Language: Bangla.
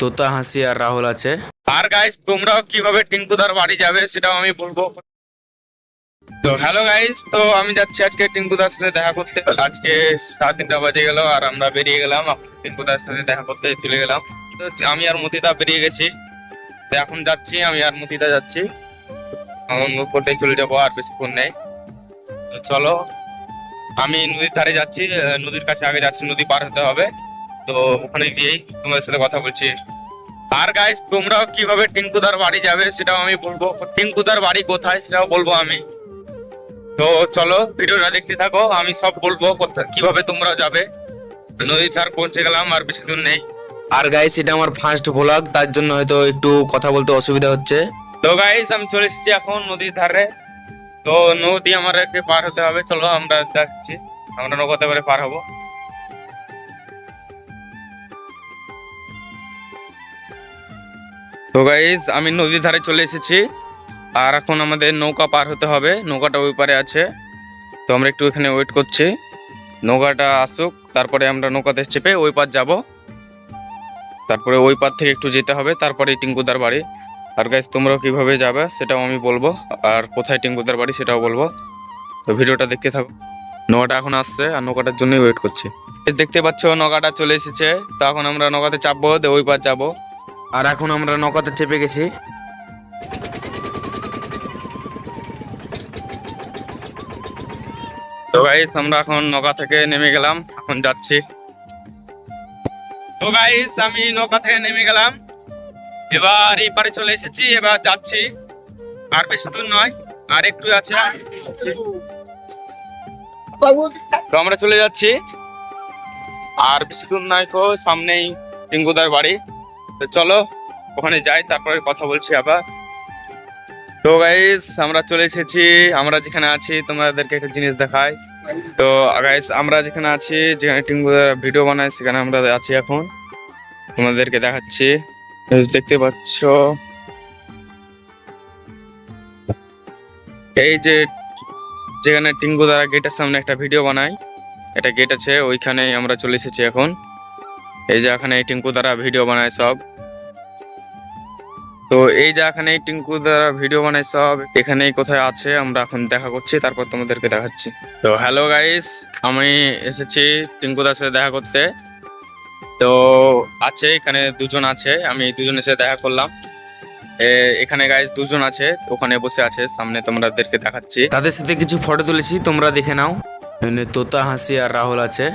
তোতা হাসি আর রাহুল আছে। আর গাইস তোমরাও কিভাবে টিঙ্কুদার বাড়ি যাবে সেটাও আমি বলবো। তো হ্যালো গাইস, তো আমি যাচ্ছি আজকে টিঙ্কুদার সাথে দেখা করতে। আজকে 3:30 বাজে গেল আর আমরা বেরিয়ে গেলাম টিঙ্কুদার সাথে দেখা করতে চলে গেলাম। তো আমি আর মতিদা বেরিয়ে গেছি। তো এখন যাচ্ছি, আমি আর মতিদা যাচ্ছি। আমার করতে চলে যাবো, আর বেশিক্ষণ নেই। তো চলো, আমি নদীর ধারে যাচ্ছি, নদীর কাছে আগে যাচ্ছি, নদী পার হতে হবে। তো ওখানে গিয়েই তোমাদের সাথে কথা বলছি। আর গাইস তোমরাও কিভাবে টিঙ্কুদার বাড়ি যাবে সেটাও আমি বলবো, টিঙ্কুদার বাড়ি কোথায় সেটাও বলবো আমি। তো চলো ভিডিওটা দেখতে থাকো, আমি সব বলবো কিভাবে তোমরা যাবে। নদীর ধার পৌঁছে গেলাম, আর বেশি দূর নেই। আর গাইস এটা আমার ফার্স্ট ভ্লগ, তার জন্য হয়তো একটু কথা বলতে অসুবিধা হচ্ছে। তো গাইস আমি চলে এসেছি এখন নদীর ধারে। তো নদী আমাদেরকে পার হতে হবে, চলো আমরা যাচ্ছি, আমরা নৌকাতে করে পার হবো। তো গাইস আমি নদীর ধারে চলে এসেছি, আর এখন আমাদের নৌকা পার হতে হবে। নৌকাটা ওই পারে আছে, তো আমরা একটু এখানে ওয়েট করছি নৌকাটা আসুক, তারপরে আমরা নৌকাতে চেপে ওই পার যাব। তারপরে ওই পার থেকে একটু যেতে হবে, তারপরে টিঙ্কুদার বাড়ি। আর গাইস তোমরাও কিভাবে যাবে সেটাও আমি বলবো, আর কোথায় টিঙ্কুদার বাড়ি সেটাও বলবো। তো ভিডিওটা দেখতে থাকো। নৌকাটা এখন আসছে আর নৌকাটার জন্যই ওয়েট করছি। Guys, দেখতে পাচ্ছ নৌকাটা চলে এসেছে। তো এখন আমরা নৌকাতে চাপবো, দিয়ে ওই পার যাবো। আর এখন আমরা নৌকাতে চেপে গেছি। তো গাইস আমরা এখন নৌকা থেকে নেমে গেলাম, এখন যাচ্ছি। তো গাইস আমি নৌকা থেকে নেমে গেলাম, এবার এই পারে চলে এসেছি, এবার যাচ্ছি। আর বেশি দূর নয়, আর একটু আছে। তো আমরা চলে যাচ্ছি, আর বেশি দূর নয়, তো সামনেই টিঙ্কুদার বাড়ি। তো চলো ওখানে যাই, তারপরে কথা বলছি আবার। তো গাইস আমরা চলে এসেছি, আমরা যেখানে আছি তোমাদেরকে একটা জিনিস দেখাই। তো গাইস আমরা যেখানে আছি, যেখানে টিঙ্কুদার ভিডিও বানায়, সেখানে আমরা আছি এখন, তোমাদেরকে দেখাচ্ছি। Guys, দেখতে পাচ্ছ এই যে যেখানে টিঙ্কুদার গেটের সামনে একটা ভিডিও বানাই, এটা গেট আছে, ওইখানে আমরা চলে এসেছি এখন। এই যে এখানে টিঙ্কু দ্বারা ভিডিও বানায় সব। তো এই যে এখানে টিঙ্কু দ্বারা ভিডিও বানায় সব, এখানেই কোথায় আছে, আমরা এখন দেখা করছি, তারপর তোমাদেরকে দেখাচ্ছি। তো হ্যালো গাইস, আমি এসেছি টিঙ্কুদার সাথে দেখা করতে। তো আছে এখানে দুজন আছে, আমি দুজনের সাথে দেখা করলাম। এখানে গাইস দুজন আছে, ওখানে বসে আছে সামনে, তোমাদেরকে দেখাচ্ছি। তাদের সাথে কিছু ফটো তুলেছি, তোমরা দেখে নাও। তোতা হাসি আর রাহুল আছে।